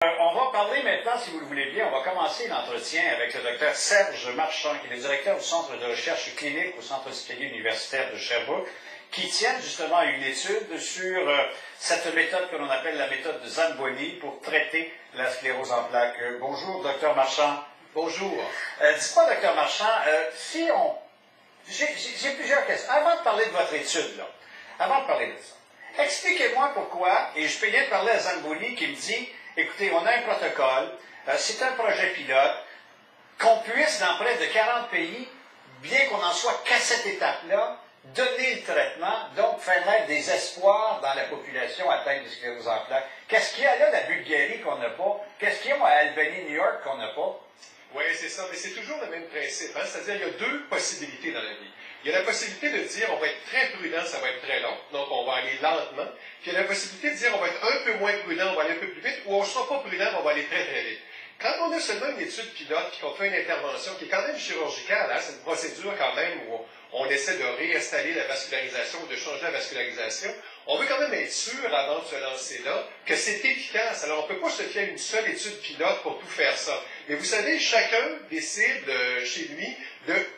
On va parler maintenant, si vous le voulez bien, on va commencer l'entretien avec le docteur Serge Marchand, qui est le directeur du Centre de recherche clinique au Centre hospitalier universitaire de Sherbrooke, qui tient justement une étude sur cette méthode que l'on appelle la méthode de Zamboni pour traiter la sclérose en plaques. Bonjour, docteur Marchand. Bonjour. Dites-moi, docteur Marchand, j'ai plusieurs questions. Avant de parler de votre étude, avant de parler de ça, expliquez-moi pourquoi, et je peux bien parler à Zamboni qui me dit, écoutez, on a un protocole, c'est un projet pilote, qu'on puisse, dans près de 40 pays, bien qu'on en soit qu'à cette étape-là, donner le traitement, donc faire naître des espoirs dans la population atteinte de sclérose en plaques. Qu'est-ce qu'il y a là, la Bulgarie qu'on n'a pas? Qu'est-ce qu'il y a à Albany, New York qu'on n'a pas? Oui, c'est ça, mais c'est toujours le même principe. Hein? C'est-à-dire il y a deux possibilités dans la vie. Il y a la possibilité de dire on va être très prudent, ça va être très long, donc on va aller lentement. Puis il y a la possibilité de dire on va être un peu moins prudent, on va aller un peu plus vite, ou on ne sera pas prudent, on va aller très très vite. Quand on a seulement une étude pilote, puis qu'on fait une intervention qui est quand même chirurgicale, hein, c'est une procédure quand même où on essaie de réinstaller la vascularisation ou de changer la vascularisation, on veut quand même être sûr, avant de se lancer là, que c'est efficace. Alors, on ne peut pas se fier à une seule étude pilote pour tout faire ça. Mais vous savez, chacun décide chez lui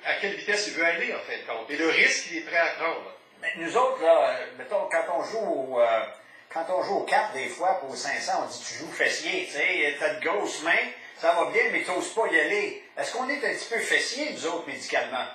à quelle vitesse il veut aller, en fin de compte, et le risque qu'il est prêt à prendre. Mais nous autres, là, mettons, quand on joue aux cartes, des fois, pour 500, on dit tu joues fessier, tu sais, t'as de grosses mains, ça va bien, mais t'oses pas y aller. Est-ce qu'on est un petit peu fessier, nous autres, médicalement?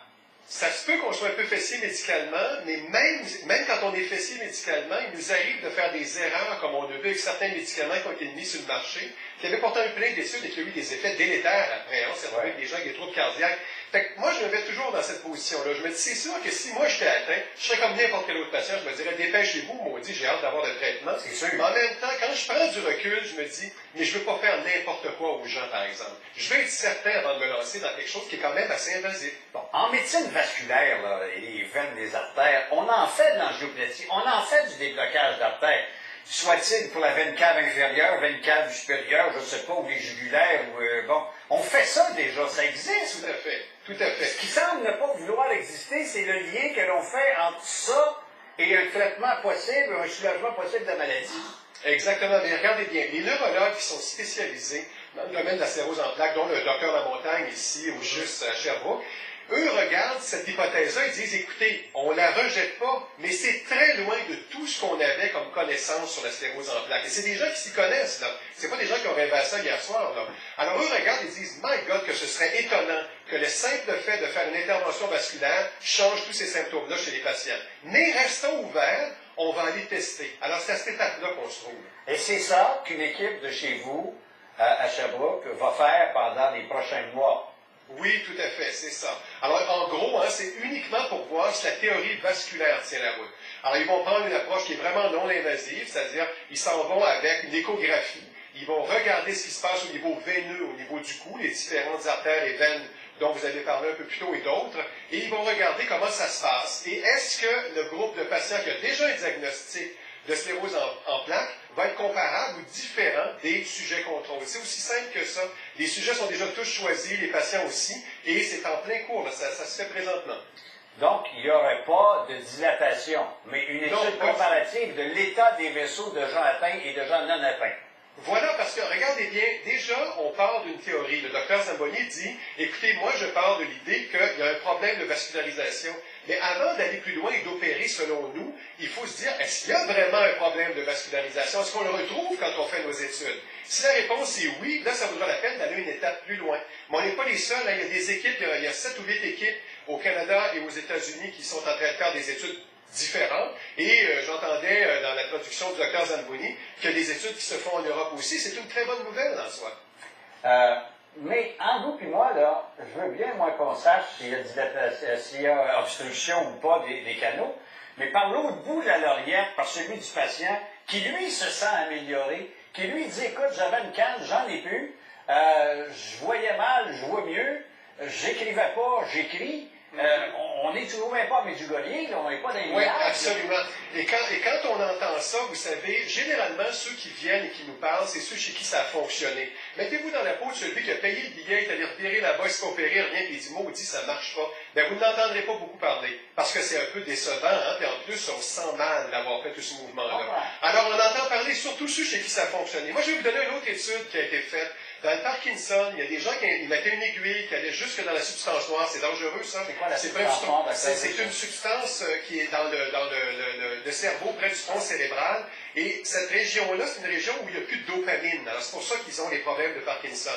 Ça se peut qu'on soit un peu fessier médicalement, mais même quand on est fessier médicalement, il nous arrive de faire des erreurs, comme on a vu avec certains médicaments qui ont été mis sur le marché, qui avaient pourtant eu plein d'études et qui ont eu des effets délétères après. On s'est retrouvé avec des gens avec des troubles cardiaques. Fait que moi, je me mets toujours dans cette position-là. Je me dis, c'est sûr que si moi j'étais atteint, je serais comme n'importe quel autre patient, je me dirais, dépêchez-vous, maudit, j'ai hâte d'avoir le traitement. C'est sûr. Mais en même temps, quand je prends du recul, je me dis, mais je ne veux pas faire n'importe quoi aux gens, par exemple. Je veux être certain avant de me lancer dans quelque chose qui est quand même assez invasif. Bon, en médecine vasculaire, là, les veines, les artères, on en fait de l'angioplastie, on en fait du déblocage d'artères. Soit-il pour la veine cave inférieure, veine cave supérieure, je ne sais pas, ou les jugulaires, ou bon, on fait ça déjà, ça existe. Tout à fait, tout à fait. Ce qui semble ne pas vouloir exister, c'est le lien que l'on fait entre ça et un traitement possible, un soulagement possible de la maladie. Exactement, mais regardez bien, les neurologues qui sont spécialisés dans le domaine de la sclérose en plaques, dont le docteur Lamontagne ici, au juste à Sherbrooke, eux regardent cette hypothèse-là et disent, écoutez, on ne la rejette pas, mais c'est très loin de tout ce qu'on avait comme connaissance sur la sclérose en plaques. Et c'est des gens qui s'y connaissent, là. C'est pas des gens qui ont rêvé à ça hier soir, là. Alors eux regardent et disent, my God, que ce serait étonnant que le simple fait de faire une intervention vasculaire change tous ces symptômes-là chez les patients. Mais restons ouverts, on va aller tester. Alors c'est à cette étape-là qu'on se trouve. Et c'est ça qu'une équipe de chez vous, à Sherbrooke, va faire pendant les prochains mois. Oui, tout à fait, c'est ça. Alors, en gros, hein, c'est uniquement pour voir si la théorie vasculaire tient la route. Alors, ils vont prendre une approche qui est vraiment non invasive, c'est-à-dire, ils s'en vont avec une échographie. Ils vont regarder ce qui se passe au niveau veineux, au niveau du cou, les différentes artères et veines dont vous avez parlé un peu plus tôt et d'autres, et ils vont regarder comment ça se passe. Et est-ce que le groupe de patients qui a déjà un diagnostic de sclérose en plaques va être comparable ou différent des sujets contrôles. C'est aussi simple que ça. Les sujets sont déjà tous choisis, les patients aussi, et c'est en plein cours, là, ça se fait présentement. Donc, il n'y aurait pas de dilatation, mais une étude comparative de l'état des vaisseaux de gens atteints et de gens non atteints. Voilà, parce que, regardez bien, déjà, on part d'une théorie. Le docteur Zamboni dit, écoutez, moi, je pars de l'idée qu'il y a un problème de vascularisation. Mais avant d'aller plus loin et d'opérer selon nous, il faut se dire, est-ce qu'il y a vraiment un problème de vascularisation? Est-ce qu'on le retrouve quand on fait nos études? Si la réponse est oui, là, ça vaudra la peine d'aller une étape plus loin. Mais on n'est pas les seuls. Là, il y a des équipes, il y a 7 ou 8 équipes au Canada et aux États-Unis qui sont en train de faire des études différentes. Et j'entendais dans la traduction du docteur Zamboni qu'il y a des études qui se font en Europe aussi. C'est une très bonne nouvelle en soi. Mais en vous et moi, là, je veux bien, moi, qu'on sache s'il y a obstruction ou pas des canaux, mais par l'autre bout de la lorgnette, par celui du patient, qui lui se sent amélioré, qui lui dit, écoute, j'avais une canne, j'en ai plus, je voyais mal, je vois mieux, j'écrivais pas, j'écris, On est toujours même pas à Medjugorje, on n'est pas dans les Oui, villages. absolument. Et quand on entend ça, vous savez, généralement, ceux qui viennent et qui nous parlent, c'est ceux chez qui ça a fonctionné. Mettez-vous dans la peau de celui qui a payé le billet, est allé repérer là-bas, il s'est pas opéré, rien, puis il dit, maudit, ça marche pas. Ben, vous n'entendrez pas beaucoup parler. Parce que c'est un peu décevant, hein, puis en plus, on se sent mal d'avoir fait tout ce mouvement-là. Alors, on entend parler surtout ceux chez qui ça a fonctionné. Moi, je vais vous donner une autre étude qui a été faite. Dans le Parkinson, il y a des gens qui mettaient une aiguille qui allait jusque dans la substance noire. C'est dangereux, ça. C'est quoi la C'est substance noire? C'est une substance qui est dans le cerveau, près du tronc cérébral. Et cette région-là, c'est une région où il n'y a plus de dopamine. Alors, c'est pour ça qu'ils ont les problèmes de Parkinson.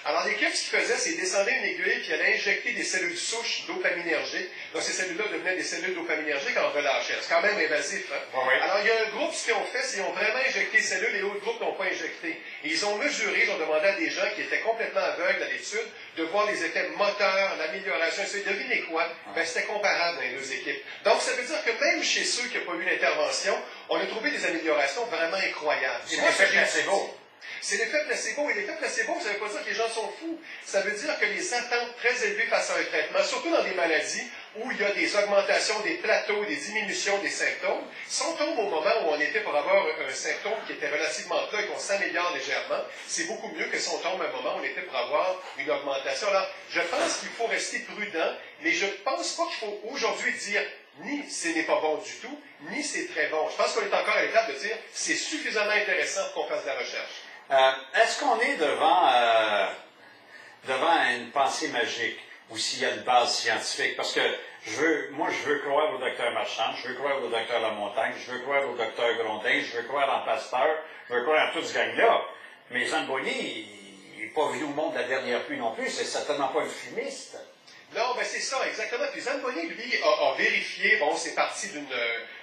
Alors, l'équipe, ce qu'ils faisaient, c'est descendre une aiguille, puis elle injecter des cellules souches dopaminergiques. Donc, ces cellules-là devenaient des cellules dopaminergiques en relâchant. C'est quand même invasif, hein? Oui. Alors, il y a un groupe, ce qu'ils ont fait, c'est qu'ils ont vraiment injecté les cellules et l'autre groupe n'ont pas injecté. Et ils ont mesuré, ils ont demandé à des gens qui étaient complètement aveugles à l'étude de voir les effets moteurs, l'amélioration. Devinez quoi? Ben, c'était comparable dans les deux équipes. Donc, ça veut dire que même chez ceux qui n'ont pas eu l'intervention, on a trouvé des améliorations vraiment incroyables. C'est l'effet placebo. C'est l'effet placebo. Et l'effet placebo, ça ne veut pas dire que les gens sont fous. Ça veut dire que les attentes très élevées face à un traitement, surtout dans des maladies où il y a des augmentations, des plateaux, des diminutions des symptômes, si on tombe au moment où on était pour avoir un symptôme qui était relativement plat et qu'on s'améliore légèrement, c'est beaucoup mieux que si on tombe à un moment où on était pour avoir une augmentation. Alors, je pense qu'il faut rester prudent, mais je ne pense pas qu'il faut aujourd'hui dire ni ce n'est pas bon du tout, ni c'est très bon. Je pense qu'on est encore à l'étape de dire c'est suffisamment intéressant pour qu'on fasse de la recherche. Est-ce qu'on est devant une pensée magique ou s'il y a une base scientifique? Parce que moi, je veux croire au docteur Marchand, je veux croire au docteur Lamontagne, je veux croire au docteur Grondin, je veux croire en Pasteur, je veux croire en tout ce gang-là. Mais Zamboni, il n'est pas venu au monde de la dernière pluie non plus, c'est certainement pas un fumiste. Non, ben c'est ça, exactement. Puis Zamboni, lui, a vérifié, bon, c'est parti d'une...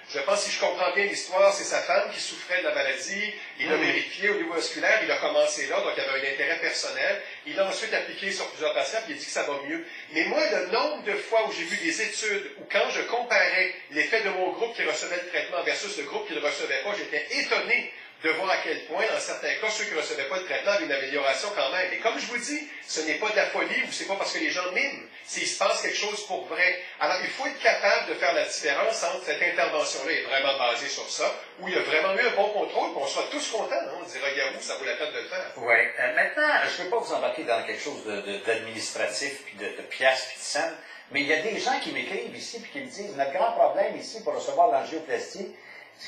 je pense, si je comprends bien l'histoire, c'est sa femme qui souffrait de la maladie. Il a vérifié au niveau musculaire, il a commencé là, donc il avait un intérêt personnel. Il a ensuite appliqué sur plusieurs patients, puis il a dit que ça va mieux. Mais moi, le nombre de fois où j'ai vu des études, où quand je comparais l'effet de mon groupe qui recevait le traitement versus le groupe qui ne le recevait pas, j'étais étonné de voir à quel point, dans certains cas, ceux qui ne recevaient pas de traitement avaient une amélioration quand même. Et comme je vous dis, ce n'est pas de la folie ou c'est pas parce que les gens miment, c'est qu'il se passe quelque chose pour vrai. Alors, il faut être capable de faire la différence entre cette intervention-là est vraiment basée sur ça, où il y a vraiment eu un bon contrôle, qu'on soit tous contents, hein? On dira, regarde, ça vaut la peine de le faire. Oui. Maintenant, je ne veux pas vous embarquer dans quelque chose d'administratif, puis de pièces, puis de scène, mais il y a des gens qui m'écrivent ici, puis qui me disent, notre grand problème ici pour recevoir l'angioplastie,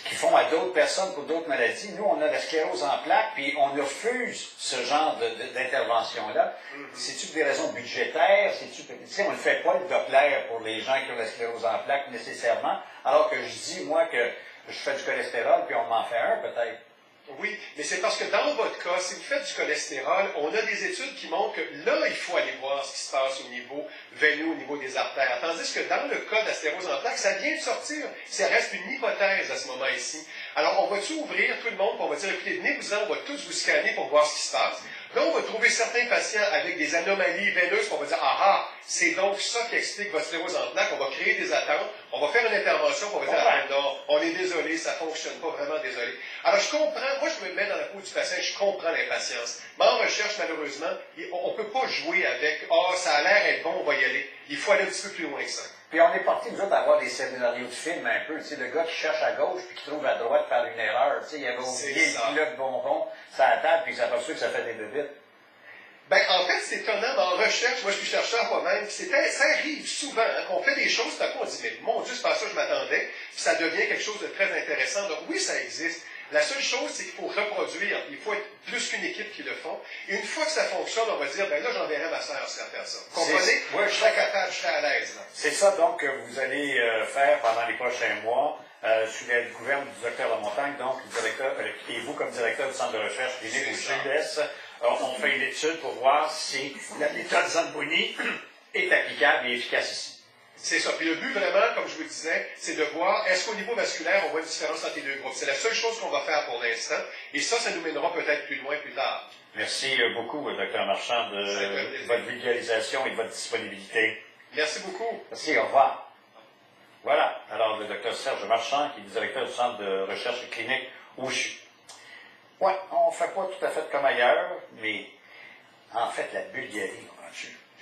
qu'ils font à d'autres personnes pour d'autres maladies. Nous, on a la sclérose en plaques, puis on refuse ce genre d'intervention-là. C'est-tu pour des raisons budgétaires? On ne fait pas le Doppler pour les gens qui ont la sclérose en plaques nécessairement, alors que je dis, moi, que je fais du cholestérol, puis on m'en fait un, peut-être. Oui, mais c'est parce que dans votre cas, si vous faites du cholestérol, on a des études qui montrent que là, il faut aller voir ce qui se passe au niveau veineux, au niveau des artères. Tandis que dans le cas de la sclérose en plaques, ça vient de sortir. Ça reste une hypothèse à ce moment-ci. Alors, on va tout ouvrir, tout le monde, puis on va dire, écoutez, venez-vous-en, on va tous vous scanner pour voir ce qui se passe. Là, on va trouver certains patients avec des anomalies veineuses, puis on va dire, c'est donc ça qui explique votre sclérose en plaques. On va créer des attentes, on va faire une intervention, puis on va dire, non, on est désolé, ça ne fonctionne pas, vraiment désolé. Alors, je comprends, moi, je me mets dans la peau du patient, je comprends l'impatience. Mais en recherche, malheureusement, on ne peut pas jouer avec, ça a l'air être bon, on va y aller. Il faut aller un petit peu plus loin que ça. Puis on est parti, nous autres, à avoir des scénarios de films un peu. Tu sais, le gars qui cherche à gauche puis qui trouve à droite faire une erreur. Tu sais, il avait oublié le pilote de bonbon sur la table puis il s'aperçoit que ça fait des bébites. Ben, en fait, c'est étonnant, mais en recherche, moi, je suis chercheur moi-même, ça arrive souvent, hein, qu'on fait des choses, tout à coup, on dit, mais mon Dieu, c'est pas ça que je m'attendais, puis ça devient quelque chose de très intéressant. Donc, oui, ça existe. La seule chose, c'est qu'il faut reproduire. Il faut être plus qu'une équipe qui le font. Et une fois que ça fonctionne, on va dire, ben là, j'enverrai ma sœur à faire ça. Vous comprenez? Moi, je serais capable, je serais à l'aise. C'est ça, donc, que vous allez faire pendant les prochains mois, sous la gouverne du docteur Lamontagne, donc, directeur, et vous, comme directeur du centre de recherche clinique au CIDES, on fait une étude pour voir si la méthode Zamboni est applicable et efficace ici. C'est ça. Puis le but vraiment, comme je vous le disais, c'est de voir, est-ce qu'au niveau vasculaire, on voit une différence entre les deux groupes. C'est la seule chose qu'on va faire pour l'instant. Et ça nous mènera peut-être plus loin plus tard. Merci beaucoup, Dr Marchand, de votre vulgarisation et de votre disponibilité. Merci beaucoup. Merci, au revoir. Voilà. Alors, le Dr Serge Marchand, qui est directeur du centre de recherche clinique au CHU. Oui, on ne fait pas tout à fait comme ailleurs, mais en fait, la Bulgarie,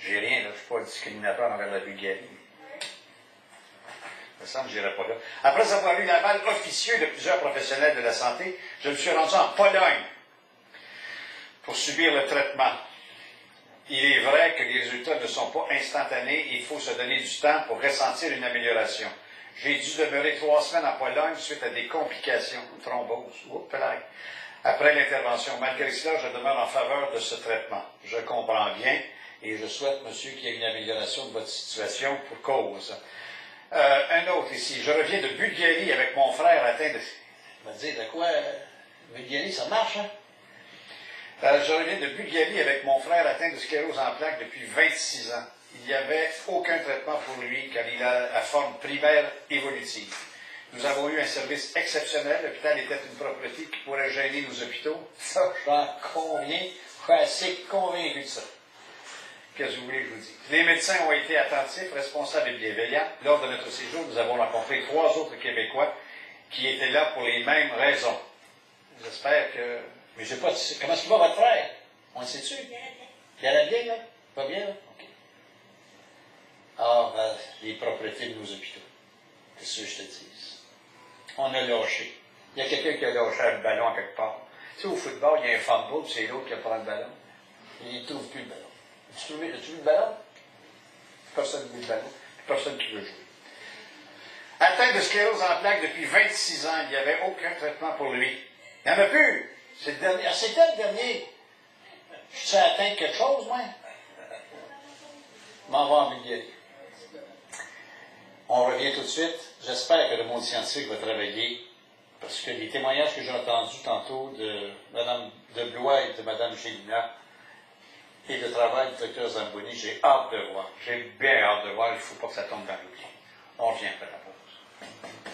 j'ai rien, là, je ne suis pas discriminateur envers la Bulgarie. me semble que je n'irai pas là. Après avoir eu l'aval officieux de plusieurs professionnels de la santé, je me suis rendu en Pologne pour subir le traitement. Il est vrai que les résultats ne sont pas instantanés et il faut se donner du temps pour ressentir une amélioration. J'ai dû demeurer 3 semaines en Pologne suite à des complications, une thrombose. Après l'intervention, malgré cela, je demeure en faveur de ce traitement. Je comprends bien et je souhaite, monsieur, qu'il y ait une amélioration de votre situation pour cause. Un autre ici. Je reviens de Bulgarie avec mon frère atteint de... On va dire de quoi? Bulgarie, ça marche, hein? Je reviens de Bulgarie avec mon frère atteint de sclérose en plaques depuis 26 ans. Il n'y avait aucun traitement pour lui car il a la forme primaire évolutive. Nous avons eu un service exceptionnel. L'hôpital était une propriété qui pourrait gêner nos hôpitaux. Ça, j'en conviens. Je suis assez convaincu de ça. Qu'est-ce que vous voulez que je vous dise? Les médecins ont été attentifs, responsables et bienveillants. Lors de notre séjour, nous avons rencontré 3 autres Québécois qui étaient là pour les mêmes raisons. J'espère que... Mais je ne sais pas, comment est-ce qu'il va votre frère? On le sait-tu? Il allait bien, là? Pas bien, là? OK. Ah, les propriétés de nos hôpitaux. Qu'est-ce que je te dis? On a lâché. Il y a quelqu'un qui a lâché un ballon quelque part. Tu sais, au football, il y a un fumble, c'est l'autre qui prend le ballon. Il ne trouve plus le ballon. As-tu vu le ballon? Personne ne veut le ballon. Personne qui veut jouer. Atteint de sclérose en plaques depuis 26 ans, il n'y avait aucun traitement pour lui. Il n'y en a plus. C'est le dernier. Ah, c'était le dernier. Je suis atteint de quelque chose, moi? Je m'en vais en Bulgarie. On revient tout de suite. J'espère que le monde scientifique va travailler, parce que les témoignages que j'ai entendus tantôt de Mme de Blois et de Mme Gélina, et le travail du Dr Zamboni, j'ai hâte de voir. J'ai bien hâte de voir. Il ne faut pas que ça tombe dans l'oubli. On revient après la pause.